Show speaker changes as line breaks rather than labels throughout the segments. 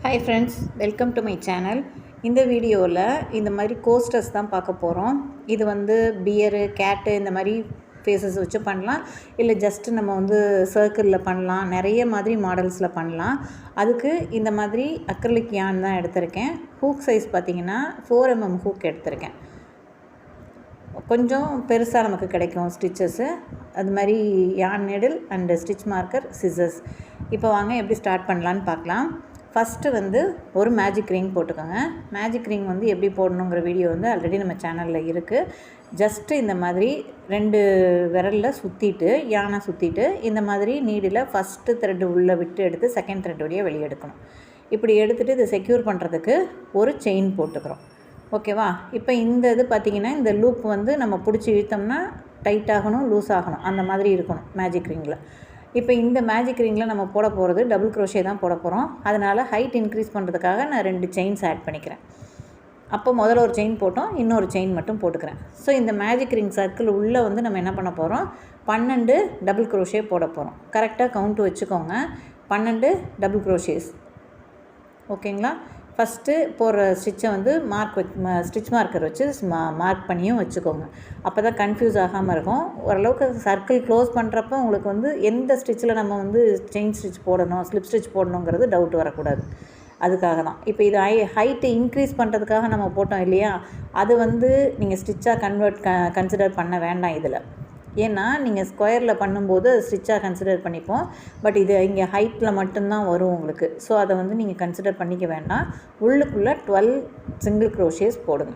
Hi friends, welcome to my channel. இந்த வீடியோவில் இந்த மாதிரி கோஸ்டர்ஸ் தான் பார்க்க போகிறோம். இது வந்து பியரு, கேட்டு இந்த மாதிரி ஃபேஸஸ் வச்சு பண்ணலாம். இல்லை ஜஸ்ட்டு நம்ம வந்து சர்க்கிளில் பண்ணலாம். நிறைய மாதிரி மாடல்ஸில் பண்ணலாம். அதுக்கு இந்த மாதிரி அக்ரிலிக் யான் தான் எடுத்திருக்கேன். ஹூக் சைஸ் பார்த்திங்கன்னா 4mm ஹூக் எடுத்திருக்கேன். கொஞ்சம் பெருசாக நமக்கு கிடைக்கும் ஸ்டிச்சஸ்ஸு. அது மாதிரி யான் needle and stitch marker, scissors. இப்போ வாங்க எப்படி ஸ்டார்ட் பண்ணலான்னு பார்க்கலாம். ஃபஸ்ட்டு வந்து ஒரு மேஜிக் ரிங் போட்டுக்கோங்க. மேஜிக் ரிங் வந்து எப்படி போடணுங்கிற வீடியோ வந்து ஆல்ரெடி நம்ம சேனலில் இருக்குது. ஜஸ்ட்டு இந்த மாதிரி 2 விரலில் சுற்றிட்டு, யானை சுற்றிட்டு, இந்த மாதிரி நீடில் ஃபஸ்ட்டு த்ரெட்டு உள்ளே விட்டு எடுத்து செகண்ட் த்ரெட் வழியாக வெளியே எடுக்கணும். இப்படி எடுத்துகிட்டு இதை செக்யூர் பண்ணுறதுக்கு ஒரு செயின் போட்டுக்கிறோம். ஓகேவா? இப்போ இந்த இது பார்த்திங்கன்னா இந்த லூப் வந்து நம்ம பிடிச்சி இழுத்தோம்னா டைட் ஆகணும், லூஸ் ஆகணும், அந்த மாதிரி இருக்கணும் மேஜிக் ரிங்கில். இப்போ இந்த மேஜிக் ரிங்கில் நம்ம போட போகிறது டபுள் க்ரோஷே தான் போட போகிறோம். அதனால் ஹைட் இன்க்ரீஸ் பண்ணுறதுக்காக நான் 2 செயின்ஸ் ஆட் பண்ணிக்கிறேன். அப்போ முதல்ல ஒரு செயின் போட்டோம், இன்னொரு செயின் மட்டும் போட்டுக்கிறேன். ஸோ இந்த மேஜிக் ரிங் சர்க்கிள் உள்ளே வந்து நம்ம என்ன பண்ண போகிறோம், 12 டபுள் க்ரோஷே போட போகிறோம். கரெக்டாக கவுண்ட்டு வச்சுக்கோங்க. 12 டபுள் க்ரோஷேஸ். ஓகேங்களா? ஃபஸ்ட்டு போடுற ஸ்டிச்சை வந்து ஸ்டிச் மார்க்கர் வச்சு மார்க் பண்ணியும் வச்சுக்கோங்க. அப்போ தான் கன்ஃபியூஸ் ஆகாமல் இருக்கும். ஓரளவுக்கு சர்க்கிள் க்ளோஸ் பண்ணுறப்போ உங்களுக்கு வந்து எந்த ஸ்டிச்சில் நம்ம வந்து செயின் ஸ்டிச் போடணும், ஸ்லிப் ஸ்டிச் போடணுங்கிறது டவுட் வரக்கூடாது. அதுக்காக தான். இப்போ இது ஹைட்டு இன்க்ரீஸ் பண்ணுறதுக்காக நம்ம போட்டோம் இல்லையா, அது வந்து நீங்கள் ஸ்டிச்சாக கன்சிடர் பண்ண வேண்டாம் இதில். ஏன்னா நீங்கள் ஸ்கொயரில் பண்ணும்போது அது ஸ்டிச்சாக கன்சிடர் பண்ணிப்போம். பட் இது இங்கே ஹைட்டில் மட்டும்தான் வரும் உங்களுக்கு. ஸோ அதை வந்து நீங்கள் கன்சிடர் பண்ணிக்க வேண்டாம். உள்ளுக்குள்ளே 12 சிங்கிள் க்ரோஷேஸ் போடுங்க.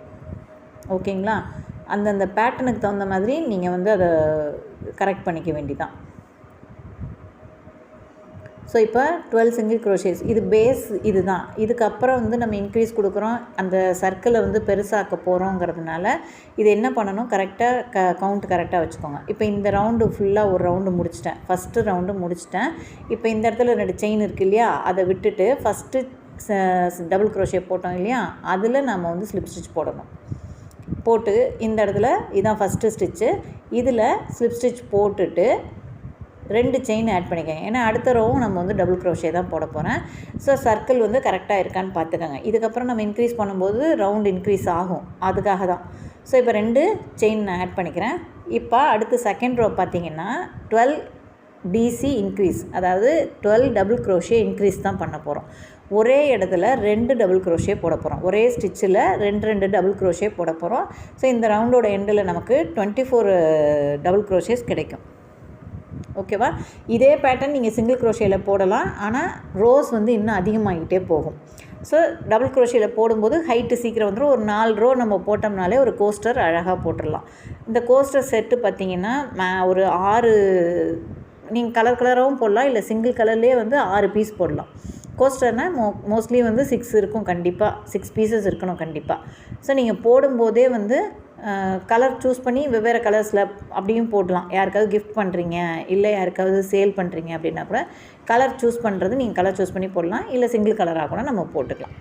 ஓகேங்களா? அந்தந்த பேட்டர்னுக்கு தகுந்த மாதிரி நீங்கள் வந்து அதை கரெக்ட் பண்ணிக்க வேண்டிதான். ஸோ இப்போ 12 சிங்கிள் க்ரோஷேஸ். இது பேஸ் இது தான். இதுக்கப்புறம் வந்து நம்ம இன்க்ரீஸ் கொடுக்குறோம், அந்த சர்க்கிளை வந்து பெருசாக்க போகிறோங்கிறதுனால இது என்ன பண்ணணும், கரெக்டாக கவுண்ட் கரெக்டாக வச்சுக்கோங்க. இப்போ இந்த ரவுண்டு ஃபுல்லாக ஒரு ரவுண்டு முடிச்சிட்டேன். ஃபஸ்ட்டு ரவுண்டு முடிச்சிட்டேன். இப்போ இந்த இடத்துல 2 செயின் இருக்குது இல்லையா, அதை விட்டுட்டு ஃபஸ்ட்டு டபுள் க்ரோஷே போட்டோம் இல்லையா, அதில் நம்ம வந்து ஸ்லிப் ஸ்டிச் போடணும். போட்டு இந்த இடத்துல இதுதான் ஃபஸ்ட்டு ஸ்டிச்சு. இதில் ஸ்லிப் ஸ்டிச் போட்டுட்டு 2 செயின் ஆட் பண்ணிக்கோங்க. ஏன்னா அடுத்த ரோவும் நம்ம வந்து டபுள் க்ரோஷே தான் போட போகிறேன். ஸோ சர்க்கிள் வந்து கரெக்டாக இருக்கான்னு பார்த்துக்கோங்க. இதுக்கப்புறம் நம்ம இன்க்ரீஸ் பண்ணும்போது ரவுண்ட் இன்க்ரீஸ் ஆகும், அதுக்காக தான். ஸோ இப்போ 2 செயின் நான் ஆட் பண்ணிக்கிறேன். இப்போ அடுத்து செகண்ட் ரோ பார்த்திங்கன்னா 12 டிசி இன்க்ரீஸ், அதாவது 12 டபுள் க்ரோஷே இன்க்ரீஸ் தான் பண்ண போகிறோம். ஒரே இடத்துல 2 டபுள் க்ரோஷே போட போகிறோம். ஒரே ஸ்டிச்சில் 2 டபுள் க்ரோஷே போட போகிறோம். ஸோ இந்த ரவுண்டோட எண்டில் நமக்கு 24 டபுள் க்ரோஷேஸ் கிடைக்கும். ஓகேவா? இதே பேட்டர்ன் நீங்கள் சிங்கிள் க்ரோஷேயில் போடலாம். ஆனால் ரோஸ் வந்து இன்னும் அதிகமாகிட்டே போகும். ஸோ டபுள் க்ரோஷேயில் போடும்போது ஹைட்டு சீக்கிரம் வந்துடும். ஒரு 4 ரோ நம்ம போட்டோம்னாலே ஒரு கோஸ்டர் அழகாக போட்டுடலாம். இந்த கோஸ்டர் செட்டு பார்த்திங்கன்னா ஒரு 6 நீங்கள் கலர் கலராகவும் போடலாம், இல்லை சிங்கிள் கலர்லேயே வந்து 6 பீஸ் போடலாம். கோஸ்டர்னால் மோஸ்ட்லி வந்து 6 இருக்கும், கண்டிப்பாக 6 பீசஸ் இருக்கணும் கண்டிப்பாக. ஸோ நீங்கள் போடும்போதே வந்து கலர் சூஸ் பண்ணி வெவ்வேறு கலர்ஸில் அப்படியும் போடலாம். யாருக்காவது கிஃப்ட் பண்ணுறீங்க, இல்லை யாருக்காவது சேல் பண்ணுறீங்க அப்படின்னா கூட கலர் சூஸ் பண்ணுறது நீங்கள் கலர் சூஸ் பண்ணி போடலாம், இல்லை சிங்கிள் கலராக கூட நம்ம போட்டுக்கலாம்.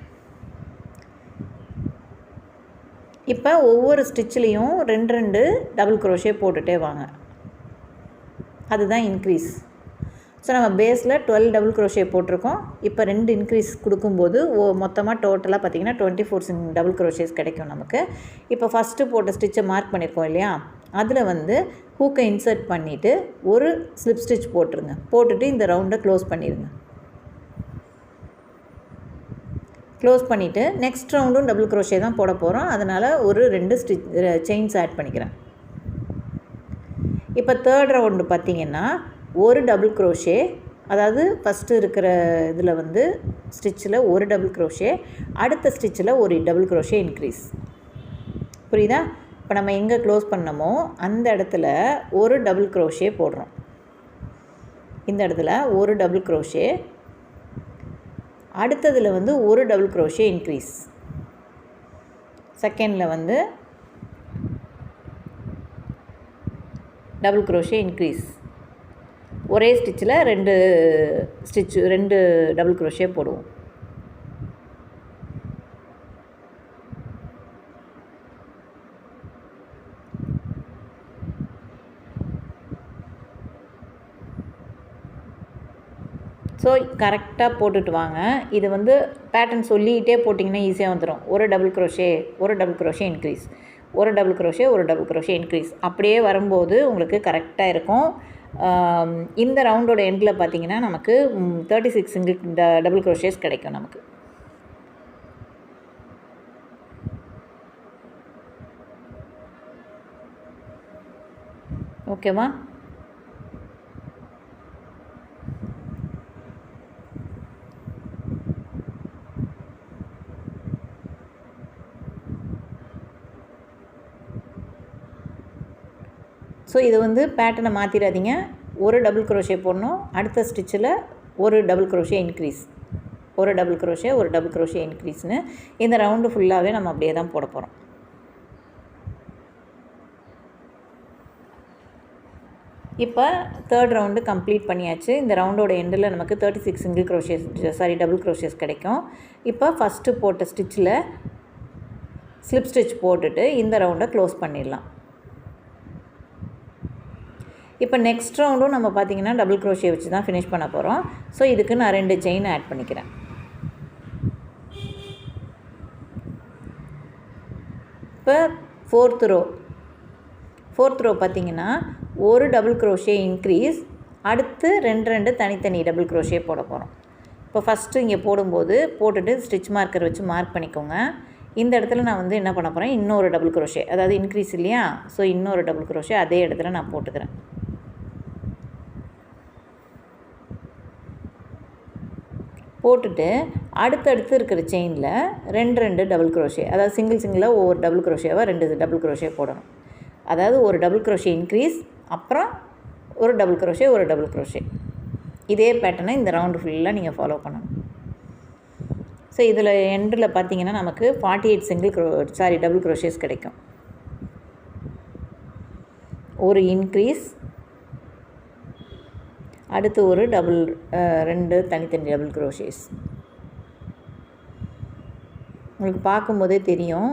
இப்போ ஒவ்வொரு ஸ்டிச்லேயும் 2 டபுள் க்ரோஷே போட்டுகிட்டே வாங்க. அதுதான் இன்க்ரீஸ். ஸோ நம்ம பேஸில் 12 டபுள் க்ரோஷே போட்டிருக்கோம். இப்போ 2 இன்க்ரீஸ் கொடுக்கும்போது மொத்தமாக டோட்டலாக பார்த்திங்கன்னா 24 டபுள் க்ரோஷேஸ் கிடைக்கும் நமக்கு. இப்போ ஃபஸ்ட்டு போட்ட ஸ்டிச்சை மார்க் பண்ணியிருக்கோம் இல்லையா, அதில் வந்து ஹூக்கை இன்சர்ட் பண்ணிவிட்டு ஒரு ஸ்லிப் ஸ்டிச் போட்டுருங்க. போட்டுட்டு இந்த ரவுண்டை க்ளோஸ் பண்ணிடுங்க. க்ளோஸ் பண்ணிவிட்டு நெக்ஸ்ட் ரவுண்டும் டபுள் க்ரோஷே தான் போட போகிறோம். அதனால் ஒரு 2 செயின்ஸ் ஆட் பண்ணிக்கிறேன். இப்போ தேர்ட் ரவுண்டு பார்த்திங்கன்னா ஒரு டபுள் க்ரோஷே, அதாவது ஃபஸ்ட்டு இருக்கிற இதில் வந்து ஸ்டிச்சில் ஒரு டபுள் க்ரோஷே, அடுத்த ஸ்டிச்சில் ஒரு டபுள் க்ரோஷே இன்க்ரீஸ். புரியுதா? இப்போ நம்ம எங்கே க்ளோஸ் பண்ணமோ அந்த இடத்துல ஒரு டபுள் க்ரோஷே போடுறோம். இந்த இடத்துல ஒரு டபுள் க்ரோஷே, அடுத்ததில் வந்து ஒரு டபுள் க்ரோஷே இன்க்ரீஸ், செகண்டில் வந்து டபுள் க்ரோஷே இன்க்ரீஸ். ஒரே ஸ்டிச்சில் 2 டபுள் க்ரோஷே போடுவோம். ஸோ கரெக்டாக போட்டுட்டு வாங்க. இது வந்து பேட்டர்ன் சொல்லிக்கிட்டே போட்டிங்கன்னா ஈஸியாக வந்துடும். ஒரு டபுள் க்ரோஷே, ஒரு டபுள் க்ரோஷே இன்க்ரீஸ், ஒரு டபுள் க்ரோஷே, ஒரு டபுள் க்ரோஷே இன்க்ரீஸ், அப்படியே வரும்போது உங்களுக்கு கரெக்டாக இருக்கும். இந்த ரவுண்டோட எண்டில் பார்த்திங்கன்னா நமக்கு 36 சிங்கிள் டபுள் க்ரோஷேஸ் கிடைக்கும் நமக்கு. ஓகேவா? ஸோ இது வந்து பேட்டர்னை மாற்றிடாதீங்க. ஒரு டபுள் க்ரோஷே போடணும், அடுத்த ஸ்டிச்சில் ஒரு டபுள் க்ரோஷே இன்க்ரீஸ், ஒரு டபுள் க்ரோஷே, ஒரு டபுள் க்ரோஷே இன்க்ரீஸ்னு இந்த ரவுண்டு ஃபுல்லாகவே நம்ம அப்படியே தான் போட போகிறோம். இப்போ தேர்ட் ரவுண்டு கம்ப்ளீட் பண்ணியாச்சு. இந்த ரவுண்டோட எண்டில் நமக்கு 36 சிங்கிள் க்ரோஷேஸ் டபுள் க்ரோஷேஸ் கிடைக்கும். இப்போ ஃபஸ்ட்டு போட்ட ஸ்டிச்சில் ஸ்லிப் ஸ்டிச் போட்டுட்டு இந்த ரவுண்டை க்ளோஸ் பண்ணிடலாம். இப்போ நெக்ஸ்ட் ரவுண்டும் நம்ம பார்த்திங்கன்னா டபுள் க்ரோஷே வச்சு தான் ஃபினிஷ் பண்ண போகிறோம். ஸோ இதுக்கு நான் 2 செயின் ஆட் பண்ணிக்கிறேன். இப்போ ஃபோர்த் ரோ பார்த்திங்கன்னா ஒரு டபுள் க்ரோஷே இன்க்ரீஸ், அடுத்து 2 தனித்தனி டபுள் க்ரோஷே போட போகிறோம். இப்போ ஃபஸ்ட்டு இங்கே போடும்போது போட்டுட்டு ஸ்டிச் மார்க்கர் வச்சு மார்க் பண்ணிக்கோங்க. இந்த இடத்துல நான் வந்து என்ன பண்ண போகிறேன், இன்னொரு டபுள் க்ரோஷே, அதாவது இன்க்ரீஸ் இல்லையா, ஸோ இன்னொரு டபுள் க்ரோஷே அதே இடத்துல நான் போட்டுக்கிறேன். போட்டுட்டு அடுத்தடுத்து இருக்கிற செயினில் 2 டபுள் க்ரோஷே, அதாவது சிங்கிளாக ஒவ்வொரு டபுள் க்ரோஷேவாக 2 டபுள் க்ரோஷே போடணும். அதாவது ஒரு டபுள் க்ரோஷே இன்க்ரீஸ், அப்புறம் ஒரு டபுள் க்ரோஷே, ஒரு டபுள் க்ரோஷே. இதே பேட்டர்னை இந்த ரவுண்டு ஃபுல்லாக நீங்கள் ஃபாலோ பண்ணணும். ஸோ இதில் எண்டில் பார்த்தீங்கன்னா நமக்கு 48 டபுள் க்ரோஷேஸ் கிடைக்கும். ஒரு இன்க்ரீஸ், அடுத்து ஒரு 2 தனித்தனி டபுள் க்ரோஷேஸ். உங்களுக்கு பார்க்கும்போதே தெரியும்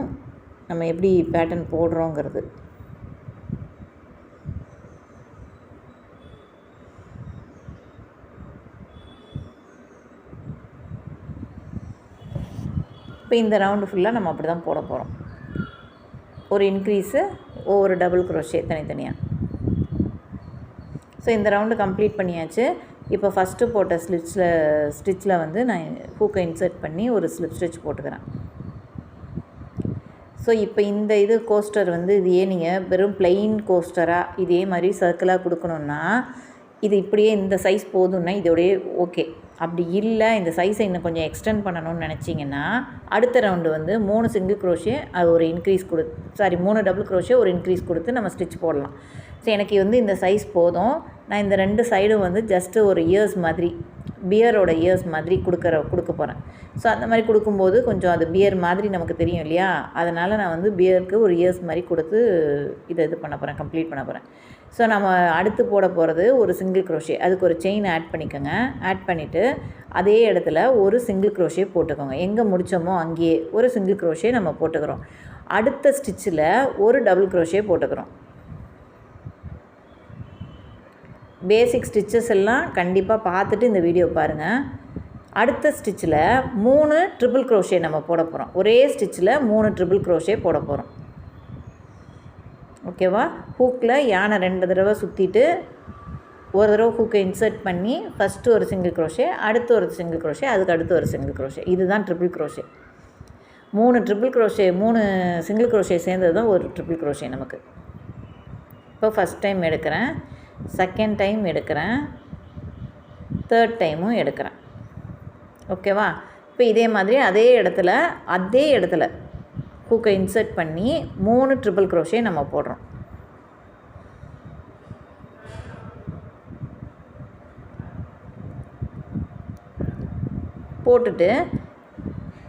நம்ம எப்படி பேட்டர்ன் போடுறோங்கிறது. இப்போ இந்த ரவுண்டு ஃபுல்லாக நம்ம அப்படி தான் போட போகிறோம். ஒரு இன்க்ரீஸு, ஒவ்வொரு டபுள் க்ரோஷே தனித்தனியாக. ஸோ இந்த ரவுண்டு கம்ப்ளீட் பண்ணியாச்சு. இப்போ ஃபஸ்ட்டு போட்ட ஸ்டிச்சில் வந்து நான் ஹூக்கை இன்சர்ட் பண்ணி ஒரு ஸ்லிப் ஸ்டிச் போட்டுக்கிறேன். ஸோ இப்போ இந்த கோஸ்டர் வந்து இதையே நீங்கள் வெறும் பிளெயின் கோஸ்டராக இதே மாதிரி சர்க்கிளாக கொடுக்கணுன்னா இது இப்படியே இந்த சைஸ் போதும்னா இதோடய ஓகே. அப்படி இல்லை, இந்த சைஸை இன்னும் கொஞ்சம் எக்ஸ்டெண்ட் பண்ணணும்னு நினச்சிங்கன்னா அடுத்த ரவுண்டு வந்து 3 சிங்கிள் க்ரோஷே, அது ஒரு இன்க்ரீஸ் 3 டபுள் க்ரோஷே ஒரு இன்க்ரீஸ் கொடுத்து நம்ம ஸ்டிச் போடலாம். ஸோ எனக்கு வந்து இந்த சைஸ் போதும். நான் இந்த 2 சைடும் வந்து ஜஸ்ட்டு ஒரு இயர்ஸ் மாதிரி, பியரோட இயர்ஸ் மாதிரி கொடுக்க போகிறேன். ஸோ அந்த மாதிரி கொடுக்கும்போது கொஞ்சம் அது பியர் மாதிரி நமக்கு தெரியும் இல்லையா, அதனால் நான் வந்து பியருக்கு ஒரு இயர்ஸ் மாதிரி கொடுத்து இது பண்ண போகிறேன், கம்ப்ளீட் பண்ண போகிறேன். ஸோ நம்ம அடுத்து போட போகிறது ஒரு சிங்கிள் க்ரோஷே, அதுக்கு ஒரு செயின் ஆட் பண்ணிக்கோங்க. ஆட் பண்ணிவிட்டு அதே இடத்துல ஒரு சிங்கிள் க்ரோஷே போட்டுக்கோங்க. எங்கே முடித்தோமோ அங்கேயே ஒரு சிங்கிள் க்ரோஷே நம்ம போட்டுக்கிறோம். அடுத்த ஸ்டிச்சில் ஒரு டபுள் க்ரோஷே போட்டுக்கிறோம். பேசிக் ஸ்டிச்சஸ் எல்லாம் கண்டிப்பாக பார்த்துட்டு இந்த வீடியோ பாருங்கள். அடுத்த ஸ்டிச்சில் 3 ட்ரிபிள் க்ரோஷே நம்ம போட போகிறோம். ஒரே ஸ்டிச்சில் 3 ட்ரிபிள் க்ரோஷே போட போகிறோம். ஓகேவா? ஹூக்கில் யானை 2 தடவை சுற்றிட்டு ஒரு தடவை ஹூக்கை இன்சர்ட் பண்ணி ஃபஸ்ட்டு ஒரு சிங்கிள் க்ரோஷே, அடுத்து ஒரு சிங்கிள் க்ரோஷே, அதுக்கு அடுத்து ஒரு சிங்கிள் க்ரோஷே. இதுதான் triple crochet. 3 triple crochet, 3 single crochet சேர்ந்தது தான் ஒரு ட்ரிபிள் க்ரோஷே நமக்கு. இப்போ ஃபஸ்ட் டைம் எடுக்கிறேன், செகண்ட் டைம் எடுக்கிறேன், தேர்ட் டைமும் எடுக்கிறேன். ஓகேவா? இப்போ இதே மாதிரி அதே இடத்துல ஹூக்கை இன்சர்ட் பண்ணி 3 ட்ரிபிள் க்ரோஷே நம்ம போடுறோம். போட்டுட்டு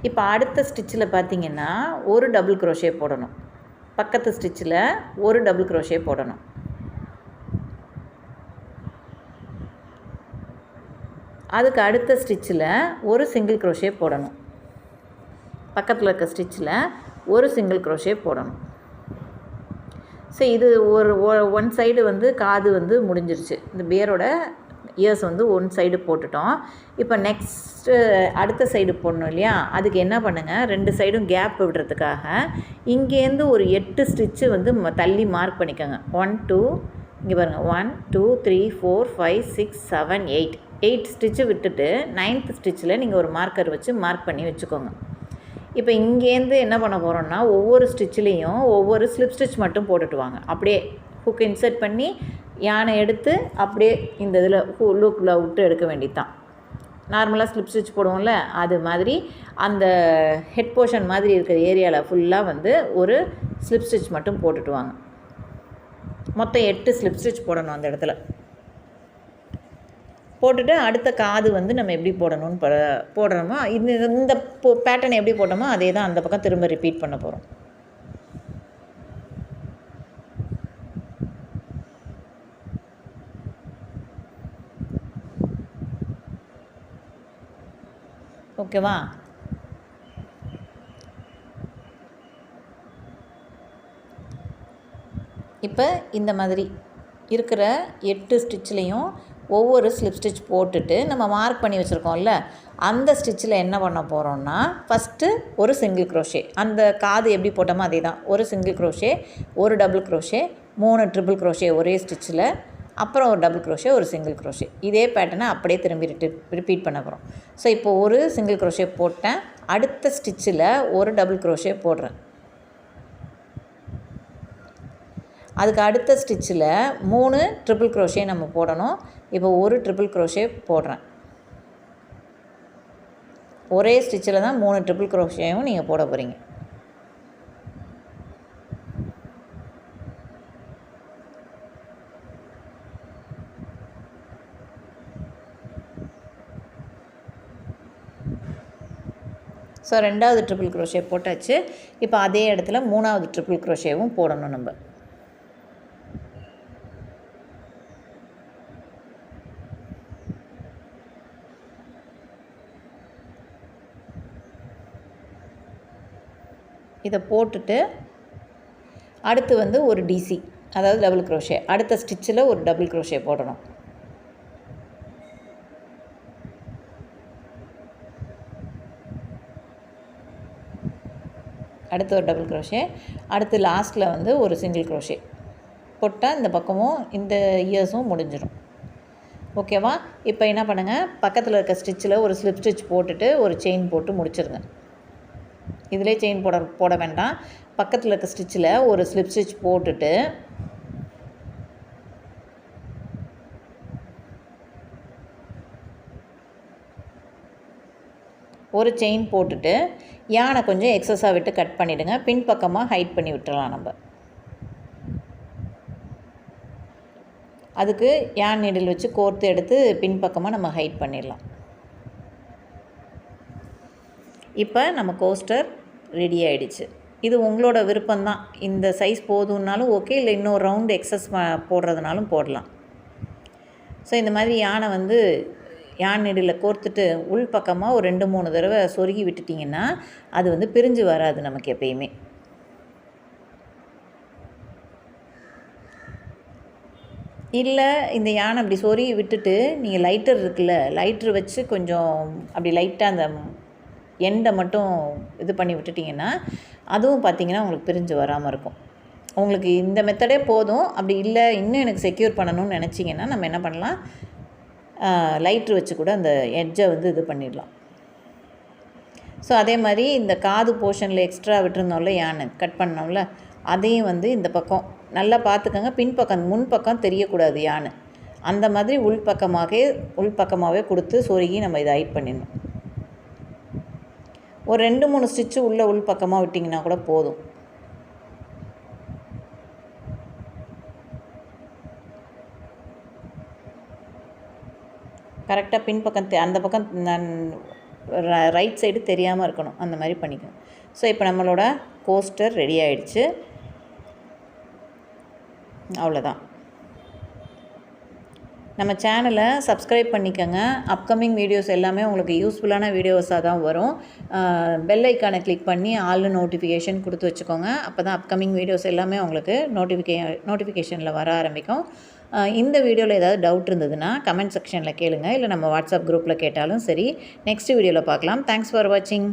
இப்போ அடுத்த ஸ்டிச்சில் பார்த்திங்கன்னா ஒரு டபுள் க்ரோஷே போடணும். பக்கத்து ஸ்டிச்சில் ஒரு டபுள் க்ரோஷே போடணும். அதுக்கு அடுத்த ஸ்டிச்சில் ஒரு சிங்கிள் க்ரோஷே போடணும். பக்கத்தில் இருக்க ஸ்டிச்சில் ஒரு சிங்கிள் க்ரோஷே போடணும். ஸோ இது ஒன் சைடு வந்து காது வந்து முடிஞ்சிருச்சு. இந்த பியரோட இயர்ஸ் வந்து ஒன் சைடு போட்டுட்டோம். இப்போ நெக்ஸ்ட்டு அடுத்த சைடு போடணும் இல்லையா, அதுக்கு என்ன பண்ணுங்கள், 2 சைடும் கேப் விடுறதுக்காக இங்கேருந்து ஒரு 8 ஸ்டிச்சு வந்து தள்ளி மார்க் பண்ணிக்கோங்க. 1 2 இங்கே பாருங்கள், 1 2 3 4 5 6 7 8 ஸ்டிச்சு விட்டுட்டு 9th ஸ்டிச்சில் நீங்கள் ஒரு மார்க்கர் வச்சு மார்க் பண்ணி வச்சுக்கோங்க. இப்போ இங்கேருந்து என்ன பண்ண போகிறோம்னா, ஒவ்வொரு ஸ்டிச்சிலையும் ஒவ்வொரு ஸ்லிப் ஸ்டிச் மட்டும் போட்டுட்டு வாங்க. அப்படியே ஹுக் இன்சர்ட் பண்ணி யானை எடுத்து அப்படியே இந்த இதில் லூக்கில் விட்டு எடுக்க வேண்டியது தான். நார்மலாக ஸ்லிப் ஸ்டிச் போடுவோம்ல, அது மாதிரி அந்த ஹெட் போர்ஷன் மாதிரி இருக்கிற ஏரியாவில் ஃபுல்லாக வந்து ஒரு ஸ்லிப் ஸ்டிச் மட்டும் போட்டுட்டு வாங்க. மொத்தம் 8 ஸ்லிப் ஸ்டிச் போடணும் அந்த இடத்துல. போட்டுட்டு அடுத்த காது வந்து நம்ம எப்படி போடணும்னு போடுறோமோ இந்த பேட்டர்ன் எப்படி போட்டோமோ அதே தான் அந்த பக்கம் திரும்ப ரிப்பீட் பண்ண போகிறோம். ஓகேவா? இப்போ இந்த மாதிரி இருக்கிற 8 ஸ்டிச்லேயும் ஒவ்வொரு ஸ்லிப் ஸ்டிச் போட்டுட்டு நம்ம மார்க் பண்ணி வச்சுருக்கோம்ல, அந்த ஸ்டிச்சில் என்ன பண்ண போகிறோம்னா, ஃபஸ்ட்டு ஒரு சிங்கிள் க்ரோஷே, அந்த காது எப்படி போட்டோமோ அதே தான். ஒரு சிங்கிள் க்ரோஷே, ஒரு டபுள் க்ரோஷே, 3 ட்ரிபிள் க்ரோஷே ஒரே ஸ்டிச்சில், அப்புறம் ஒரு டபுள் க்ரோஷே, ஒரு சிங்கிள் க்ரோஷே. இதே பேட்டர்னை அப்படியே திரும்பி ரிப்பீட் பண்ண போகிறோம். ஸோ இப்போ ஒரு சிங்கிள் க்ரோஷே போட்டேன், அடுத்த ஸ்டிச்சில் ஒரு டபுள் க்ரோஷே போடுறேன். அதுக்கு அடுத்த ஸ்டிச்சில் 3 ட்ரிபிள் க்ரோஷே நம்ம போடணும். இப்போ ஒரு ட்ரிபிள் க்ரோஷே போடுறேன். ஒரே ஸ்டிச்சில் தான் 3 ட்ரிபிள் க்ரோஷேயும் நீங்கள் போட போகிறீங்க. ஸோ 2வது ட்ரிபிள் க்ரோஷே போட்டாச்சு. இப்போ அதே இடத்துல 3வது ட்ரிபிள் க்ரோஷேவும் போடணும் நம்ம. இதை போட்டுட்டு அடுத்து வந்து ஒரு டிசி, அதாவது டபுள் க்ரோஷே, அடுத்த ஸ்டிச்சில் ஒரு டபுள் க்ரோஷே போடணும். அடுத்து ஒரு டபுள் க்ரோஷே, அடுத்து லாஸ்ட்டில் வந்து ஒரு சிங்கிள் க்ரோஷே போட்டால் இந்த பக்கமும் இந்த இயர்ஸும் முடிஞ்சிடும். ஓகேவா? இப்போ என்ன பண்ணுங்கள், பக்கத்தில் இருக்க ஸ்டிச்சில் ஒரு ஸ்லிப் ஸ்டிச் போட்டுட்டு ஒரு செயின் போட்டு முடிச்சிருங்க. இதிலே செயின் போட வேண்டாம். பக்கத்தில் இருக்க ஸ்டிச்சில் ஒரு ஸ்லிப் ஸ்டிச் போட்டுட்டு ஒரு செயின் போட்டுட்டு யானை கொஞ்சம் எக்ஸஸாக விட்டு கட் பண்ணிவிடுங்க. பின்பக்கமாக ஹைட் பண்ணி விட்டுறலாம் நம்ம. அதுக்கு யான் நீடில் வச்சு கோர்த்து எடுத்து பின்பக்கமாக நம்ம ஹைட் பண்ணிடலாம். இப்போ நம்ம கோஸ்டர் ரெடி ஆகிடுச்சு. இது உங்களோட விருப்பம்தான். இந்த சைஸ் போதும்னாலும் ஓகே, இல்லை இன்னொரு ரவுண்டு எக்ஸஸ் போடுறதுனாலும் போடலாம். ஸோ இந்த மாதிரி யானை வந்து யான் நீடில் கோர்த்துட்டு உள் பக்கமாக ஒரு 2-3 தடவை சொருகி விட்டுட்டிங்கன்னா அது வந்து பிரிஞ்சு வராது நமக்கு எப்பயுமே. இல்லை இந்த யானை அப்படி சொருகி விட்டுட்டு நீங்கள் லைட்டர் இருக்குல்ல, லைட்ரு வச்சு கொஞ்சம் அப்படி லைட்டாக அந்த எண்டை மட்டும் இது பண்ணி விட்டுட்டிங்கன்னா அதுவும் பார்த்திங்கன்னா உங்களுக்கு பிரிஞ்சு வராமல் இருக்கும். உங்களுக்கு இந்த மெத்தடே போதும். அப்படி இல்லை இன்னும் எனக்கு செக்யூர் பண்ணணும்னு நினச்சிங்கன்னா நம்ம என்ன பண்ணலாம், லைட்ரு வச்சு கூட அந்த எட்ஜை வந்து இது பண்ணிடலாம். ஸோ அதே மாதிரி இந்த காது போர்ஷனில் எக்ஸ்ட்ரா விட்டுருந்தோம்ல, யானை கட் பண்ணோம்ல, அதையும் வந்து இந்த பக்கம் நல்லா பார்த்துக்கோங்க. பின்பக்கம் முன்பக்கம் தெரியக்கூடாது யானை. அந்த மாதிரி உள்பக்கமாகவே கொடுத்து சொருகி நம்ம இதை ஹைட் பண்ணிடணும். ஒரு 2-3 ஸ்டிச்சு உள் பக்கமாக விட்டிங்கன்னா கூட போதும். கரெக்டாக பின்பக்கம் அந்த பக்கம் ரைட் சைடு தெரியாமல் இருக்கணும், அந்த மாதிரி பண்ணிக்கணும். ஸோ இப்போ நம்மளோட கோஸ்டர் ரெடி ஆகிடுச்சு. அவ்வளோதான். நம்ம சேனலை சப்ஸ்கிரைப் பண்ணிக்கோங்க. அப்கமிங் வீடியோஸ் எல்லாமே உங்களுக்கு யூஸ்ஃபுல்லான வீடியோஸாக தான் வரும். பெல் ஐக்கானை கிளிக் பண்ணி ஆல் நோட்டிஃபிகேஷன் கொடுத்து வச்சுக்கோங்க. அப்போ தான் அப்கமிங் வீடியோஸ் எல்லாமே உங்களுக்கு நோட்டிஃபிகேஷனில் வர ஆரம்பிக்கும். இந்த வீடியோவில் ஏதாவது டவுட் இருந்ததுன்னா கமெண்ட் செக்ஷனில் கேளுங்க, இல்லை நம்ம வாட்ஸ்அப் குரூப்பில் கேட்டாலும் சரி. நெக்ஸ்ட் வீடியோவில் பார்க்கலாம். தேங்க்ஸ் ஃபார் வாட்சிங்.